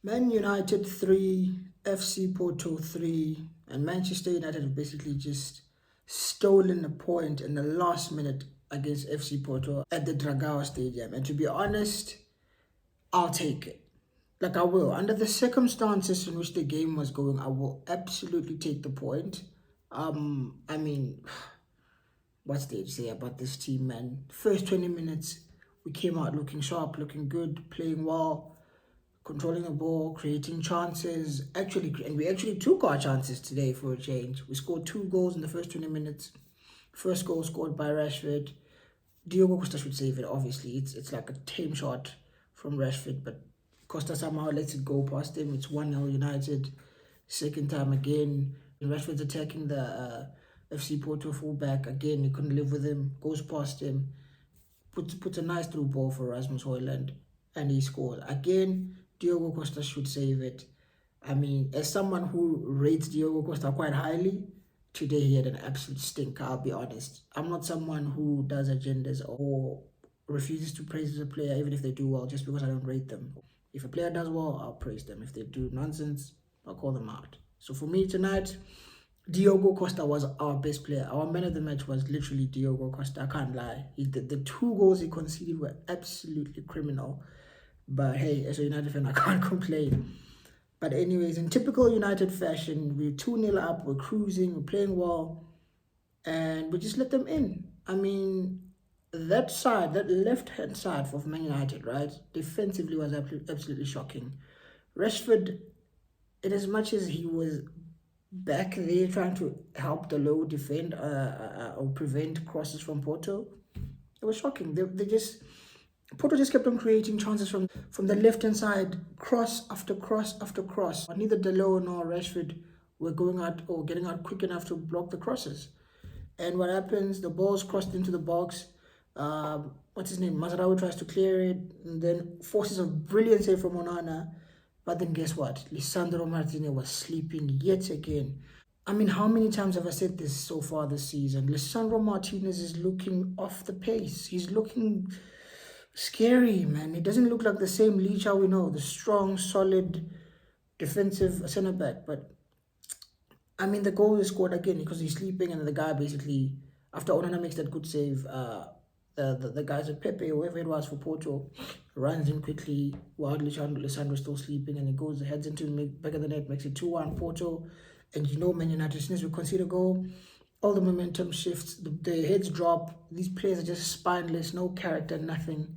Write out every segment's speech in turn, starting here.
Man United 3, FC Porto 3, and Manchester United have basically just stolen a point in the last minute against FC Porto at the Dragao Stadium. And to be honest, I'll take it. Like I will. Under the circumstances in which the game was going, I will absolutely take the point. I mean, what's there to say about this team, man? First 20 minutes, we came out looking sharp, looking good, playing well, controlling the ball, creating chances. Actually, and we actually took our chances today for a change. We scored 2 goals in the first 20 minutes. First goal scored by Rashford. Diogo Costa should save it, obviously. It's like a tame shot from Rashford, but Costa somehow lets it go past him. It's 1-0 United. Second time again. And Rashford's attacking the FC Porto fullback. Again, he couldn't live with him. Goes past him. Puts a nice through ball for Rasmus Højlund. And he scores. Again, Diogo Costa should save it. I mean, as someone who rates Diogo Costa quite highly, today he had an absolute stinker, I'll be honest. I'm not someone who does agendas or refuses to praise a player even if they do well just because I don't rate them. If a player does well, I'll praise them. If they do nonsense, I'll call them out. So for me tonight, Diogo Costa was our best player. Our man of the match was literally Diogo Costa. I can't lie. The 2 goals he conceded were absolutely criminal. But hey, as a United fan, I can't complain. But anyways, in typical United fashion, we're 2-0 up, we're cruising, we're playing well, and we just let them in. I mean, that side, that left-hand side of Man United, right, defensively was absolutely shocking. Rashford, in as much as he was back there trying to help the low defend or prevent crosses from Porto, it was shocking. They just Porto just kept on creating chances from the left hand side, cross after cross after cross. Neither Delo nor Rashford were going out or getting out quick enough to block the crosses. And what happens? The ball's crossed into the box. What's his name? Mazarawi tries to clear it, and then forces a brilliant save from Onana. But then guess what? Lisandro Martinez was sleeping yet again. I mean, how many times have I said this so far this season? Lisandro Martinez is looking off the pace. He's looking scary, man. He doesn't look like the same Licha we know, the strong, solid, defensive centre back. But I mean, the goal is scored again because he's sleeping, and the guy basically, after Onana makes that good save, the guys at Pepe, whoever it was for Porto, runs in quickly while Lisandro's still sleeping, and he goes, heads into the back of the net, makes it 2-1 Porto. And you know, Man United, as soon as we concede a goal, all the momentum shifts, the heads drop, these players are just spineless, no character, nothing.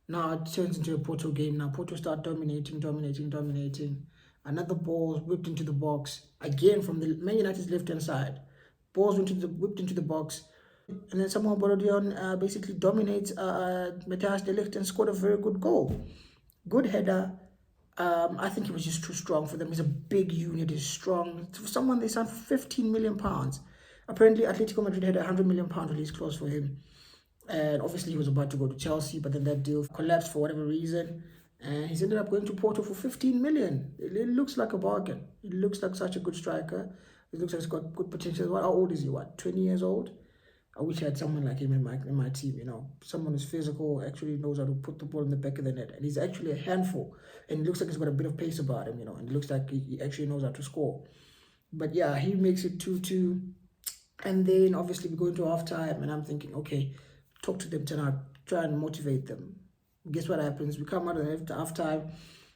Now it turns into a Porto game. Now Porto start dominating. Another ball whipped into the box again from the Man United's left hand side. Balls whipped into the box, and then somehow Borodion basically dominates Matthias de Ligt and scored a very good goal. Good header. I think he was just too strong for them. He's a big unit. He's strong. For someone they signed for 15 million pounds. Apparently, Atletico Madrid had a 100 million pound release clause for him. And obviously he was about to go to Chelsea, but then that deal collapsed for whatever reason. And he's ended up going to Porto for 15 million. It looks like a bargain. It looks like such a good striker. It looks like he's got good potential. How old is he? 20 years old? I wish I had someone like him in my team, Someone who's physical, actually knows how to put the ball in the back of the net. And he's actually a handful. And it looks like he's got a bit of pace about him, And it looks like he actually knows how to score. But yeah, he makes it 2-2. And then obviously we go into halftime, and I'm thinking, okay, talk to them tonight, try and motivate them. Guess what happens? We come out at halftime.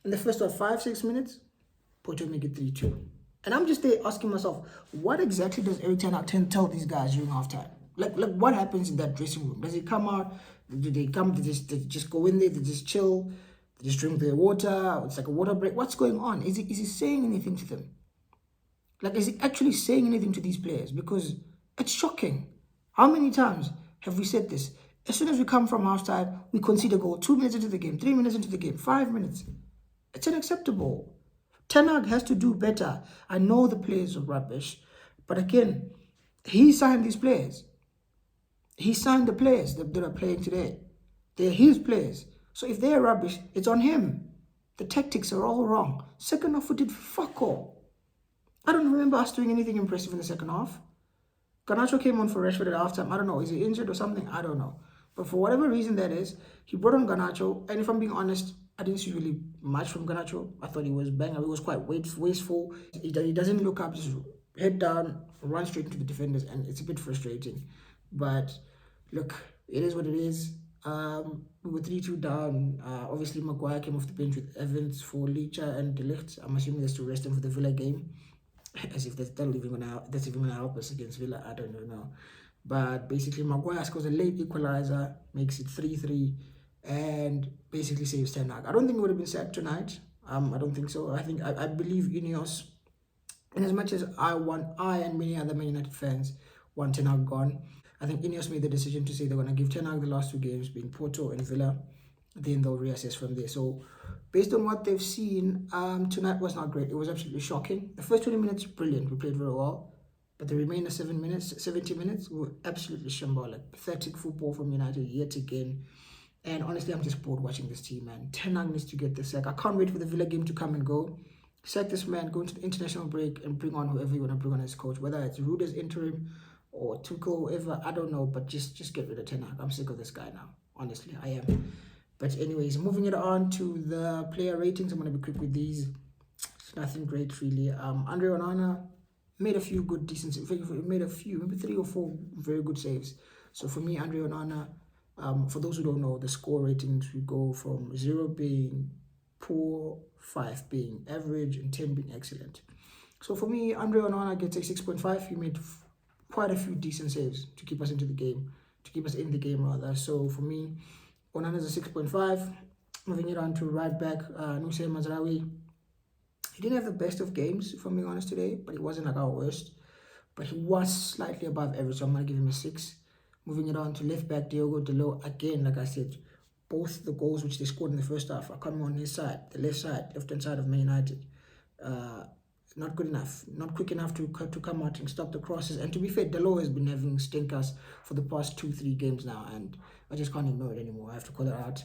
In the first 5-6 minutes, Porto make it 3-2. And I'm just there asking myself, what exactly does Eric Ten Hag tell these guys during halftime? Like what happens in that dressing room? Does he come out? Do they come? They just go in there? They just chill? They just drink their water? It's like a water break. What's going on? Is he saying anything to them? Like, is he actually saying anything to these players? Because it's shocking. How many times have we said this? As soon as we come from halftime, we concede a goal 2 minutes into the game, 3 minutes into the game, 5 minutes. It's unacceptable. Ten Hag has to do better. I know the players are rubbish, but again, he signed these players. He signed the players that are playing today. They're his players. So if they're rubbish, it's on him. The tactics are all wrong. Second half, we did fuck all. I don't remember us doing anything impressive in the second half. Garnacho came on for Rashford at halftime. I don't know. Is he injured or something? I don't know. But for whatever reason that is, he brought on Garnacho, and if I'm being honest, I didn't see really much from Garnacho. I thought he was bang. He was quite wasteful. He doesn't look up, just head down, run straight into the defenders, and it's a bit frustrating. But look, it is what it is. We were 3-2 down. Obviously, Maguire came off the bench with Evans for Licha and De Ligt. I'm assuming that's to rest him for the Villa game. As if that's even gonna help us against Villa. I don't know. But basically, Maguire scores a late equalizer, makes it 3-3, and basically saves Ten Hag. I don't think it would have been sacked tonight. I don't think so. I believe Ineos, and as much as I and many other Man United fans want Ten Hag gone, I think Ineos made the decision to say they're going to give Ten Hag the last two games, being Porto and Villa. Then they'll reassess from there. So, based on what they've seen, tonight was not great. It was absolutely shocking. The first 20 minutes, brilliant. We played very well. But the remainder 70 minutes were absolutely shambolic. Pathetic football from United yet again. And honestly, I'm just bored watching this team, man. Ten Hag needs to get the sack. I can't wait for the Villa game to come and go. Sack this man, go into the international break, and bring on whoever you want to bring on as coach. Whether it's Ruder's interim or Tuchel, whoever, I don't know. But just get rid of Ten Hag. I'm sick of this guy now. Honestly, I am. But anyways, moving it on to the player ratings. I'm going to be quick with these. It's nothing great, really. Andre Onana made a few good, decent, made a few, maybe 3 or 4 very good saves. So for me, Andre Onana, for those who don't know, the score ratings we go from 0 being poor, 5 being average, and 10 being excellent. So for me, Andre Onana gets a 6.5. He made quite a few decent saves to keep us into the game, to keep us in the game rather. So for me, Onana is a 6.5. Moving it on to right back, Nusay Mazraoui. He didn't have the best of games, if I'm being honest today, but he wasn't like our worst. But he was slightly above average, so I'm going to give him a 6. Moving it on to left back, Diogo Dalot. Again, like I said, both the goals which they scored in the first half are coming on his side, the left-hand side of Man United. Not good enough, not quick enough to come out and stop the crosses. And to be fair, Dalot has been having stinkers for the past 2-3 games now, and I just can't ignore it anymore. I have to call it out.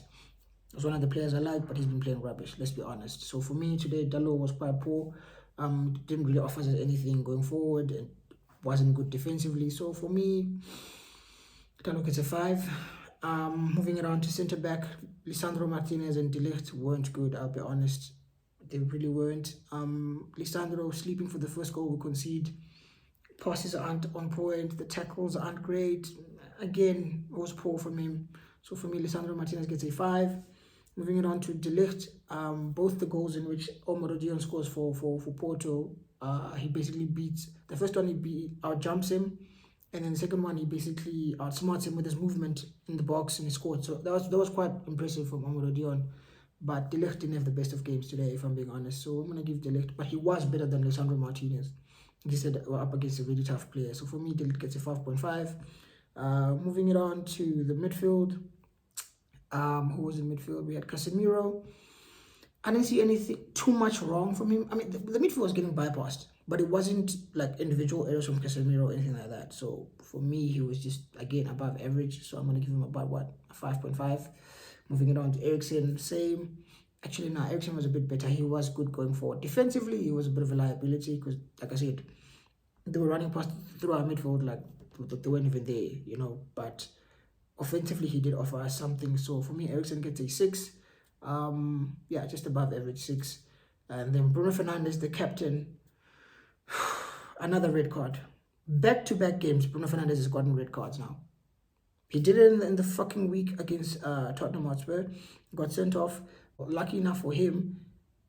He's one of the players I like, but he's been playing rubbish, let's be honest. So for me today, Dalot was quite poor. Didn't really offer us anything going forward, and wasn't good defensively. So for me, Dalot gets a 5. Moving around to centre back, Lisandro Martinez and De Ligt weren't good, I'll be honest. They really weren't. Lisandro sleeping for the first goal we concede. Passes aren't on point. The tackles aren't great. Again, it was poor from him. So for me, Lisandro Martinez gets a 5. Moving it on to De Ligt, both the goals in which Omar scores for Porto, he basically beats. The first one he out-jumps him, and then the second one he basically outsmarts him with his movement in the box and he scored. So that was quite impressive from Omar. But De Ligt didn't have the best of games today, if I'm being honest. So I'm going to give De Ligt, but he was better than Lisandro Martinez. He said we're up against a really tough player. So for me, De Ligt gets a 5.5. Moving it on to the midfield. Who was in midfield? We had Casemiro. I didn't see anything too much wrong from him. I mean, the midfield was getting bypassed, but it wasn't like individual errors from Casemiro or anything like that. So for me, he was just, again, above average. So I'm going to give him about, a 5.5. Moving it on to Eriksen, same. Actually, no, Eriksen was a bit better. He was good going forward. Defensively, he was a bit of a liability because, like I said, they were running past through our midfield like they weren't even there, but offensively, he did offer us something. So for me, Eriksen gets a 6. Just above average 6. And then Bruno Fernandes, the captain, another red card. Back-to-back games, Bruno Fernandes has gotten red cards now. He did it in the fucking week against Tottenham Hotspur. Got sent off. Lucky enough for him,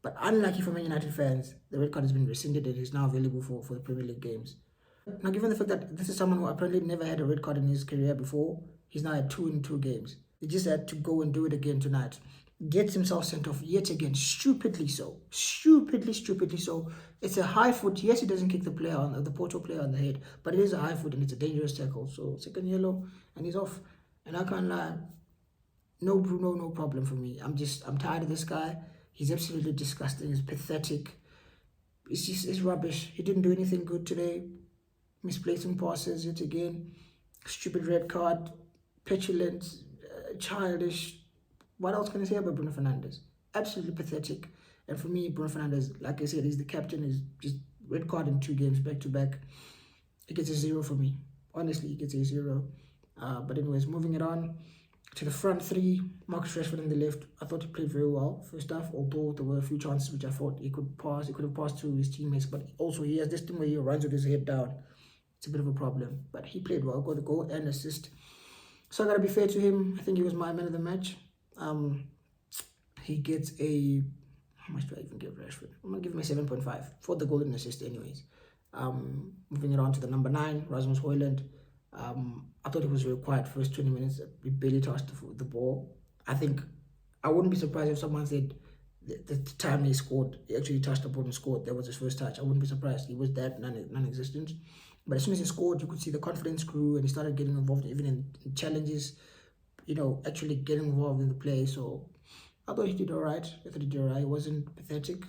but unlucky for Man United fans, the red card has been rescinded and is now available for the Premier League games. Now, given the fact that this is someone who apparently never had a red card in his career before, he's now at 2 in 2 games. He just had to go and do it again tonight. Gets himself sent off yet again, stupidly so. Stupidly so. It's a high foot. Yes, he doesn't kick the Porto player on the head, but it is a high foot and it's a dangerous tackle. So second yellow and he's off. And I can't lie. No Bruno, no problem for me. I'm tired of this guy. He's absolutely disgusting. He's pathetic. It's rubbish. He didn't do anything good today. Misplacing passes yet again. Stupid red card. Petulant. Childish. What else can I say about Bruno Fernandes? Absolutely pathetic. And for me, Bruno Fernandes, like I said, he's the captain. He's just red card in 2 games back to back. He gets a 0 for me. Honestly, he gets a 0. But anyways, moving it on. To the front three, Marcus Rashford on the left. I thought he played very well first half, although there were a few chances which I thought he could pass. He could have passed to his teammates, but also he has this thing where he runs with his head down. It's a bit of a problem, but he played well, got the goal and assist. So I gotta be fair to him. I think he was my man of the match. He gets a, how much do I even give Rashford? I'm gonna give him a 7.5 for the golden assist, anyways. Moving it on to the number 9, Rasmus Højlund. I thought he was very quiet first 20 minutes. He barely touched the ball. I think I wouldn't be surprised if someone said the time he scored, he actually touched the ball and scored. That was his first touch. I wouldn't be surprised. He was that non-existent. But as soon as he scored, you could see the confidence grew and he started getting involved even in challenges, actually getting involved in the play. So I thought he did all right. He wasn't pathetic,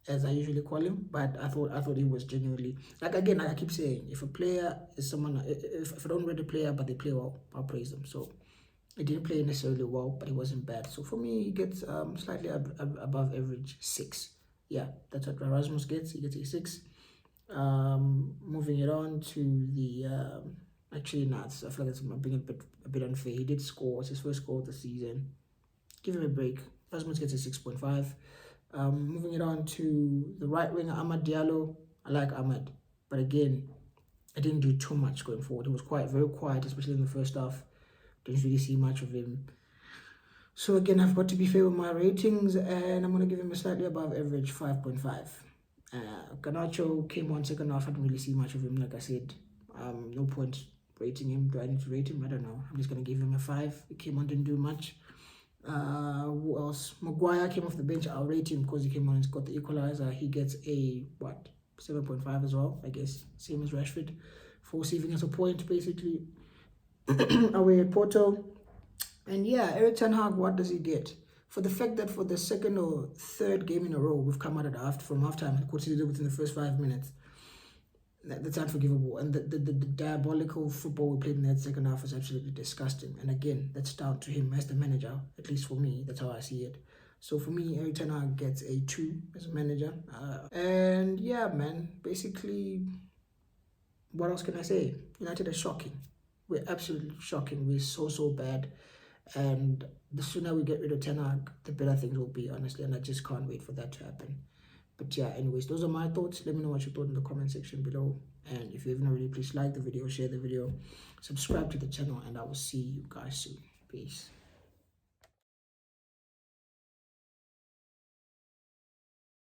as I usually call him, but I thought he was genuinely, like, again, I keep saying, if a player is someone, if I don't rate a player but they play well, I'll praise them. So he didn't play necessarily well, but he wasn't bad. So for me, he gets slightly above average 6. Yeah, that's what Rasmus gets. He gets a 6. Moving it on to the actually nuts. I feel like it's being a bit unfair. He did score. It's his first goal of the season. Give him a break. Rasmus gets a 6.5. Moving it on to the right winger, Amad Diallo. I like Amad, but again, I didn't do too much going forward. He was very quiet, especially in the first half. Didn't really see much of him. So again, I've got to be fair with my ratings, and I'm going to give him a slightly above average 5.5. Garnacho came on second half. I didn't really see much of him, like I said. No point rating him. Do I need to rate him? I don't know. I'm just going to give him a 5. He came on, didn't do much. Who else? Maguire came off the bench. I'll rate him because he came on and got the equalizer. He gets a 7.5 as well, I guess, same as Rashford, for saving us a point basically away at Porto. And yeah, Erik ten Hag, what does he get for the fact that for the second or third game in a row we've come out from halftime and conceded within the first 5 minutes? That's unforgivable. And the diabolical football we played in that second half was absolutely disgusting. And again, that's down to him as the manager. At least for me, that's how I see it. So for me, Erik ten Hag gets a 2 as a manager. And yeah, man, basically, what else can I say? United are shocking. We're absolutely shocking. We're so bad. And the sooner we get rid of ten Hag, the better things will be, honestly. And I just can't wait for that to happen. But yeah, anyways, those are my thoughts. Let me know what you thought in the comment section below. And if you haven't already, please like the video, share the video, subscribe to the channel, and I will see you guys soon. Peace.